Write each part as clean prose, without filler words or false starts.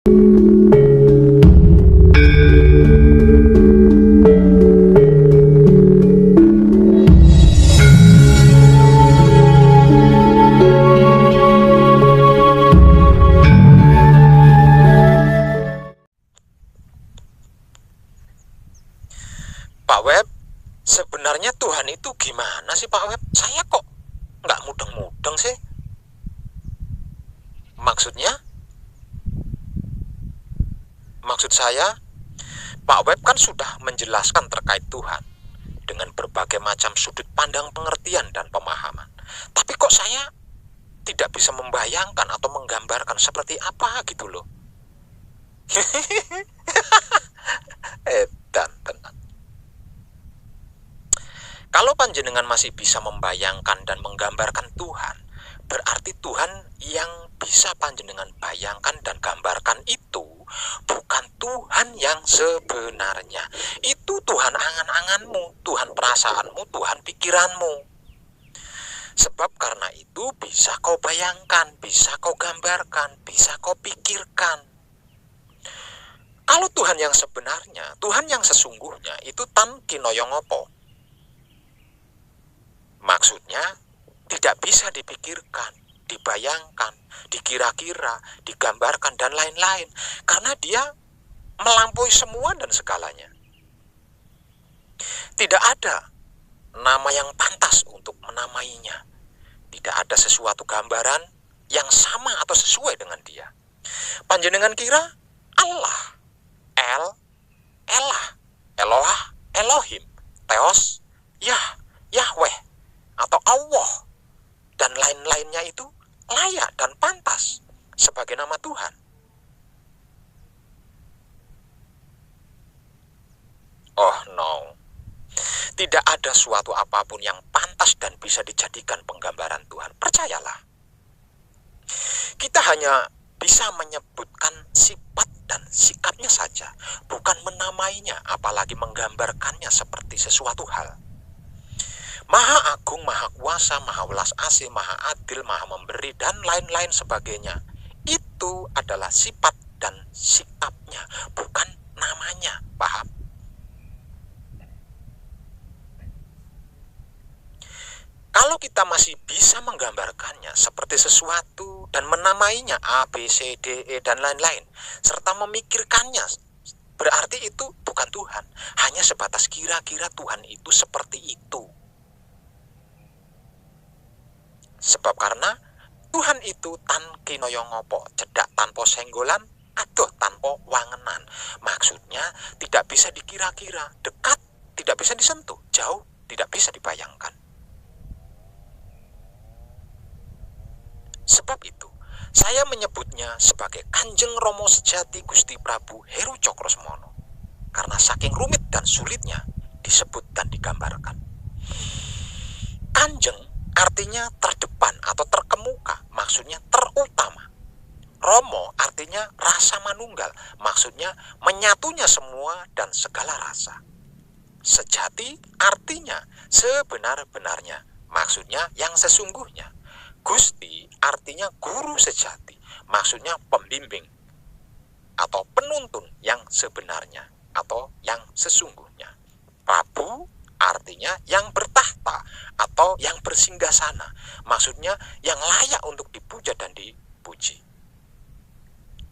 Pak Web, sebenarnya Tuhan itu gimana sih Pak Web? Saya kok nggak mudeng-mudeng sih? Maksud saya, Pak Web kan sudah menjelaskan terkait Tuhan dengan berbagai macam sudut pandang pengertian dan pemahaman. Tapi kok saya tidak bisa membayangkan atau menggambarkan seperti apa gitu loh. Dan tenang. Kalau panjenengan masih bisa membayangkan dan menggambarkan Tuhan, berarti Tuhan yang bisa panjenengan bayangkan dan gambarkan itu bukan Tuhan yang sebenarnya. Itu Tuhan angan-anganmu, Tuhan perasaanmu, Tuhan pikiranmu. Sebab karena itu bisa kau bayangkan, bisa kau gambarkan, bisa kau pikirkan. Kalau Tuhan yang sebenarnya, Tuhan yang sesungguhnya itu tan kinoyongopo. Maksudnya tidak bisa dipikirkan, dibayangkan, dikira-kira, digambarkan dan lain-lain. Karena dia melampaui semua dan segalanya. Tidak ada nama yang pantas untuk menamainya. Tidak ada sesuatu gambaran yang sama atau sesuai dengan dia. Panjenengan kira Allah, El, Elah, Eloah, Elohim, Theos, Yah, Yahweh, atau Allah, dan lain-lainnya itu layak dan pantas sebagai nama Tuhan. Oh no, tidak ada suatu apapun yang pantas dan bisa dijadikan penggambaran Tuhan. Percayalah, kita hanya bisa menyebutkan sifat dan sikapnya saja, bukan menamainya, apalagi menggambarkannya seperti sesuatu hal. Maha agung, maha kuasa, maha welas asih, maha adil, maha memberi, dan lain-lain sebagainya. Itu adalah sifat dan sikapnya, bukan namanya. Paham? Kalau kita masih bisa menggambarkannya seperti sesuatu dan menamainya A, B, C, D, E, dan lain-lain, serta memikirkannya, berarti itu bukan Tuhan. Hanya sebatas kira-kira Tuhan itu seperti itu. Sebab karena Tuhan itu tan kinoyongopo, cedak tanpa senggolan, adoh tanpa wangenan. Maksudnya tidak bisa dikira-kira, dekat tidak bisa disentuh, jauh tidak bisa dibayangkan. Sebab itu, saya menyebutnya sebagai Kanjeng Romo Sejati Gusti Prabu Heru Cokrosemono. Karena saking rumit dan sulitnya disebut dan digambarkan. Kanjeng artinya terdepan atau terkemuka, maksudnya terutama. Romo artinya rasa manunggal, maksudnya menyatunya semua dan segala rasa. Sejati artinya sebenar-benarnya, maksudnya yang sesungguhnya. Gusti artinya guru sejati, maksudnya pembimbing atau penuntun yang sebenarnya atau yang sesungguhnya. Prabu artinya yang bertahta atau yang bersinggasana, maksudnya yang layak untuk dipuja dan dipuji.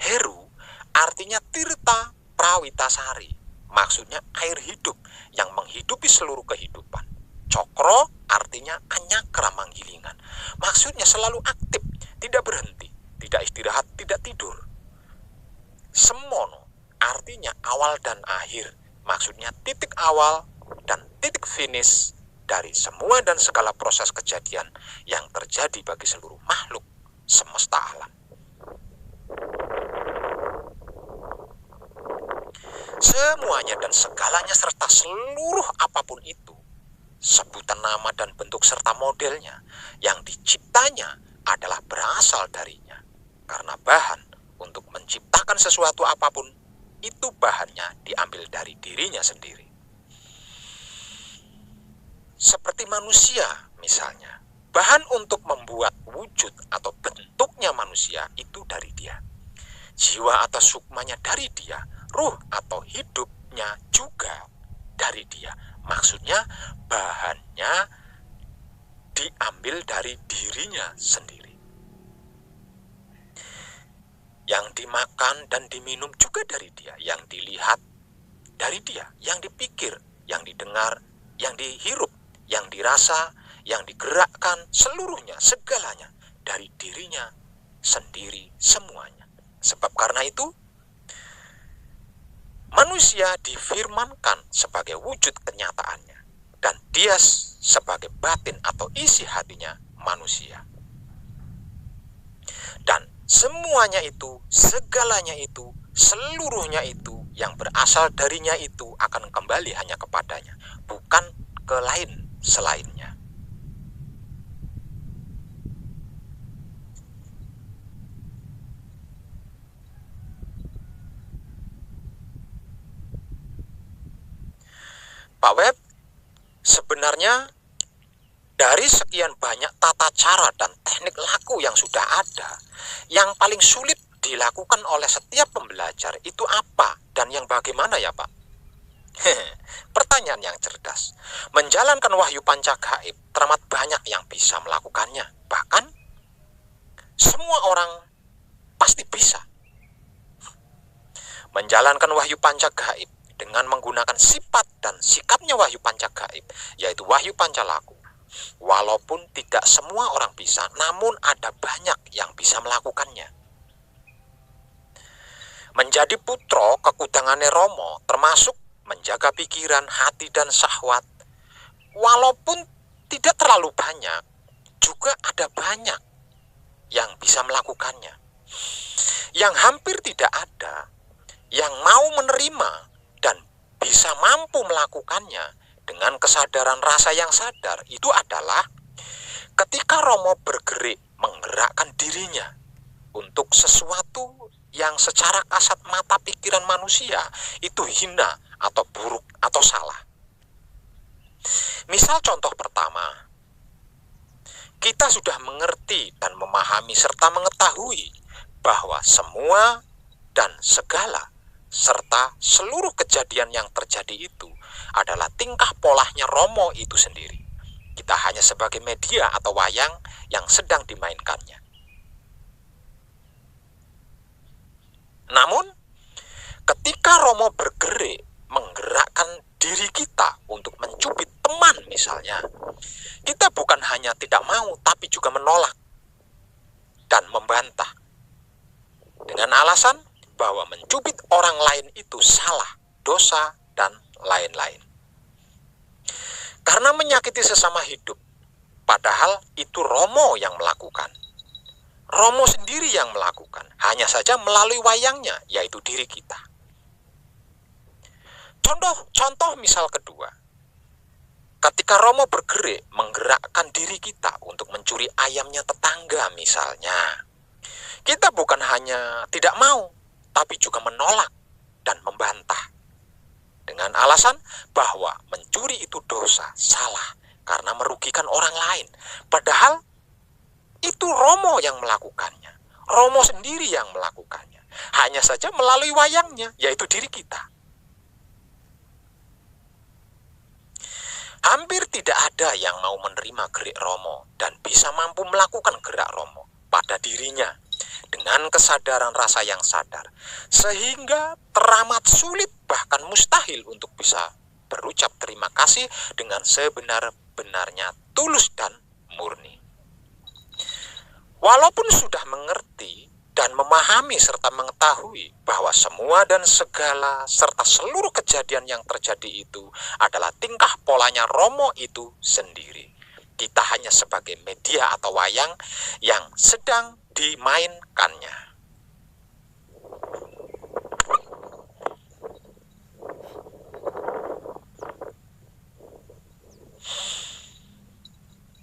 Heru artinya tirta prawitasari, maksudnya air hidup yang menghidupi seluruh kehidupan. Cokro artinya anyakra manggilingan, maksudnya selalu aktif, tidak berhenti, tidak istirahat, tidak tidur. Semono artinya awal dan akhir, maksudnya titik awal dan titik finish dari semua dan segala proses kejadian yang terjadi bagi seluruh makhluk semesta alam. Semuanya dan segalanya serta seluruh apapun itu, sebutan nama dan bentuk serta modelnya yang diciptanya adalah berasal darinya. Karena bahan untuk menciptakan sesuatu apapun, itu bahannya diambil dari dirinya sendiri. Seperti manusia misalnya, bahan untuk membuat wujud atau bentuknya manusia itu dari dia. jiwa atau sukmanya dari dia, ruh atau hidupnya juga dari dia. Maksudnya bahannya diambil dari dirinya sendiri. Yang dimakan dan diminum juga dari dia, yang dilihat dari dia, yang dipikir, yang didengar, yang dihirup, yang dirasa, yang digerakkan, seluruhnya, segalanya dari dirinya sendiri semuanya. Sebab karena itu, manusia difirmankan sebagai wujud kenyataannya, dan dia sebagai batin atau isi hatinya manusia. Dan semuanya itu, segalanya itu, seluruhnya itu, yang berasal darinya itu akan kembali hanya kepadanya, bukan ke lain selainnya. Pak Web, sebenarnya dari sekian banyak tata cara dan teknik laku yang sudah ada, yang paling sulit dilakukan oleh setiap pembelajar itu apa dan yang bagaimana ya Pak? Pertanyaan yang cerdas. Menjalankan wahyu panca gaib teramat banyak yang bisa melakukannya. Bahkan semua orang pasti bisa. Menjalankan wahyu panca gaib dengan menggunakan sifat dan sikapnya wahyu panca gaib, yaitu wahyu panca laku. Walaupun tidak semua orang bisa, namun ada banyak yang bisa melakukannya. Menjadi putra kekudangane Romo termasuk menjaga pikiran, hati, dan syahwat. Walaupun tidak terlalu banyak, juga ada banyak yang bisa melakukannya. Yang hampir tidak ada yang mau menerima dan bisa mampu melakukannya dengan kesadaran rasa yang sadar, itu adalah ketika Romo bergerik menggerakkan dirinya untuk sesuatu yang secara kasat mata pikiran manusia itu hina atau buruk atau salah. Misal contoh pertama, kita sudah mengerti dan memahami serta mengetahui bahwa semua dan segala serta seluruh kejadian yang terjadi itu adalah tingkah polahnya Romo itu sendiri. Kita hanya sebagai media atau wayang yang sedang dimainkannya. Namun, ketika Romo bergerak menggerakkan diri kita untuk mencubit teman misalnya, kita bukan hanya tidak mau tapi juga menolak dan membantah dengan alasan bahwa mencubit orang lain itu salah, dosa, dan lain-lain. Karena menyakiti sesama hidup, padahal itu Romo yang melakukan. Romo sendiri yang melakukan, hanya saja melalui wayangnya, yaitu diri kita. Contoh misal kedua, ketika Romo bergerak menggerakkan diri kita untuk mencuri ayamnya tetangga misalnya, kita bukan hanya tidak mau, tapi juga menolak dan membantah dengan alasan bahwa mencuri itu dosa, salah, karena merugikan orang lain. Padahal itu Romo yang melakukannya, Romo sendiri yang melakukannya, hanya saja melalui wayangnya, yaitu diri kita. Hampir tidak ada yang mau menerima gerak Romo dan bisa mampu melakukan gerak Romo pada dirinya dengan kesadaran rasa yang sadar, sehingga teramat sulit bahkan mustahil untuk bisa berucap terima kasih dengan sebenar-benarnya tulus dan murni. Walaupun sudah mengerti dan memahami serta mengetahui bahwa semua dan segala serta seluruh kejadian yang terjadi itu adalah tingkah polanya Romo itu sendiri, kita hanya sebagai media atau wayang yang sedang dimainkannya.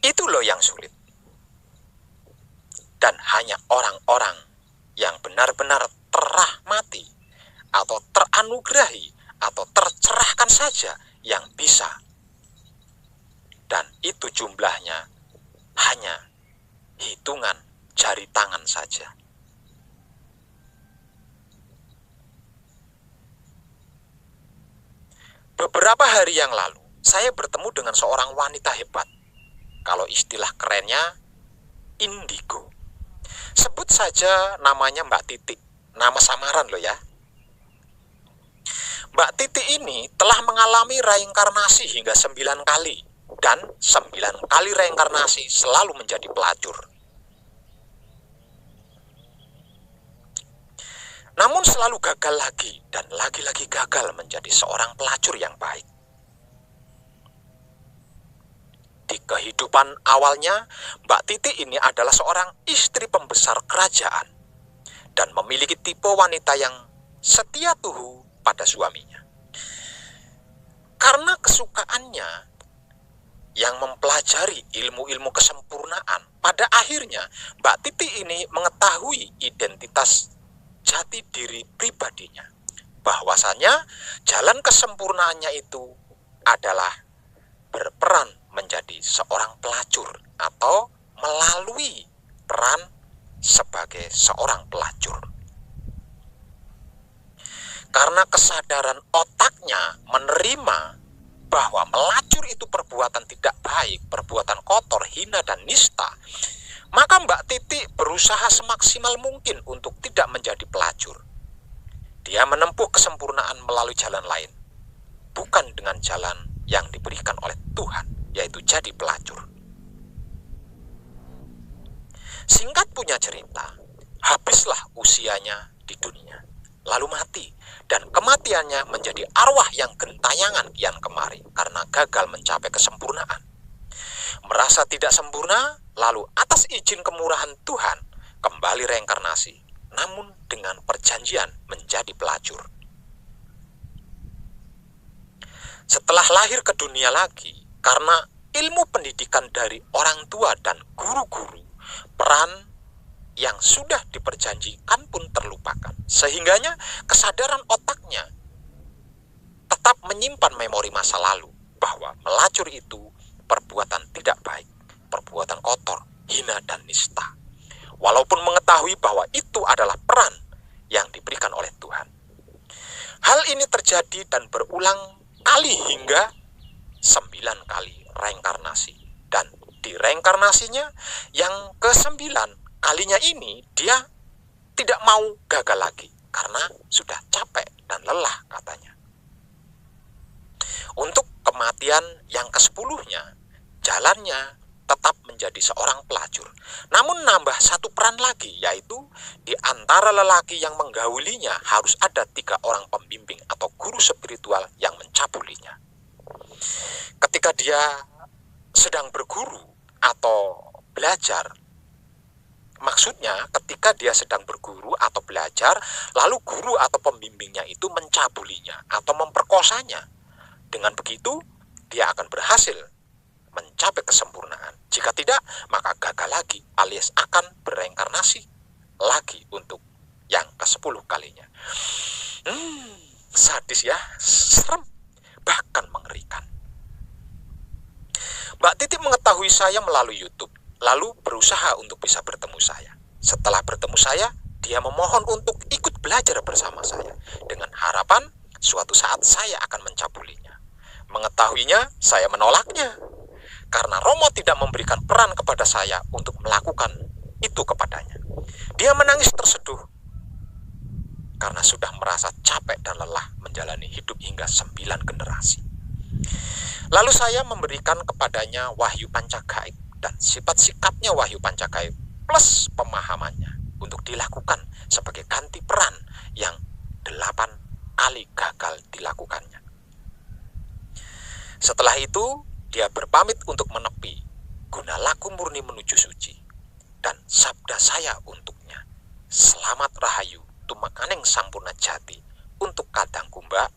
Itu loh yang sulit. Dan hanya orang-orang yang benar-benar terrahmati atau teranugerahi atau tercerahkan saja yang bisa. Dan itu jumlahnya hanya hitungan jari tangan saja. Beberapa hari yang lalu, saya bertemu dengan seorang wanita hebat. Kalau istilah kerennya, indigo. Sebut saja namanya Mbak Titi. Nama samaran loh ya. Mbak Titi ini telah mengalami reinkarnasi hingga 9 kali. Dan 9 kali reinkarnasi selalu menjadi pelacur. Namun selalu gagal lagi dan lagi-lagi gagal menjadi seorang pelacur yang baik. Di kehidupan awalnya, Mbak Titi ini adalah seorang istri pembesar kerajaan dan memiliki tipe wanita yang setia tuhu pada suaminya. Karena kesukaannya yang mempelajari ilmu-ilmu kesempurnaan, pada akhirnya Mbak Titi ini mengetahui identitas jati diri pribadinya, bahwasanya jalan kesempurnaannya itu adalah berperan menjadi seorang pelacur atau melalui peran sebagai seorang pelacur. Karena kesadaran otaknya menerima bahwa melacur itu perbuatan tidak baik, perbuatan kotor, hina, dan nista, maka Mbak Titi berusaha semaksimal mungkin untuk tidak menjadi pelacur. Dia menempuh kesempurnaan melalui jalan lain, bukan dengan jalan yang diberikan oleh Tuhan, yaitu jadi pelacur. Singkat punya cerita, habislah usianya di dunia, lalu mati, dan kematiannya menjadi arwah yang gentayangan kian kemari karena gagal mencapai kesempurnaan. Merasa tidak sempurna, lalu atas izin kemurahan Tuhan kembali reinkarnasi, namun dengan perjanjian menjadi pelacur. Setelah lahir ke dunia lagi, karena ilmu pendidikan dari orang tua dan guru-guru, peran yang sudah diperjanjikan pun terlupakan. Sehingganya kesadaran otaknya tetap menyimpan memori masa lalu bahwa melacur itu perbuatan tidak baik, perbuatan kotor, hina, dan nista. Walaupun mengetahui bahwa itu adalah peran yang diberikan oleh Tuhan. Hal ini terjadi dan berulang kali hingga 9 kali reinkarnasi. Dan di reinkarnasinya yang ke-9 kalinya ini dia tidak mau gagal lagi karena sudah capek dan lelah katanya. Untuk kematian yang ke-10-nya, jalannya tetap menjadi seorang pelacur. Namun nambah satu peran lagi, yaitu di antara lelaki yang menggaulinya harus ada 3 orang pembimbing atau guru spiritual yang mencabulinya. Ketika dia sedang berguru atau belajar, maksudnya ketika dia sedang berguru atau belajar, lalu guru atau pembimbingnya itu mencabulinya atau memperkosanya. Dengan begitu, dia akan berhasil mencapai kesempurnaan. Jika tidak, maka gagal lagi alias akan bereinkarnasi lagi untuk yang ke-10 kalinya. Sadis ya, serem, bahkan mengerikan. Mbak Titi mengetahui saya melalui YouTube, lalu berusaha untuk bisa bertemu saya. Setelah bertemu saya, dia memohon untuk ikut belajar bersama saya, dengan harapan suatu saat saya akan mencabulinya. Mengetahuinya, saya menolaknya, karena Romo tidak memberikan peran kepada saya untuk melakukan itu kepadanya. Dia menangis terseduh, karena sudah merasa capek dan lelah menjalani hidup hingga 9 generasi. Lalu saya memberikan kepadanya wahyu pancagaib dan sifat sikapnya wahyu pancagaib plus pemahamannya untuk dilakukan sebagai ganti peran yang 8 kali gagal dilakukannya. Setelah itu dia berpamit untuk menepi guna laku murni menuju suci, dan sabda saya untuknya, selamat rahayu tumakaning sampurna jati untuk kadang kumbak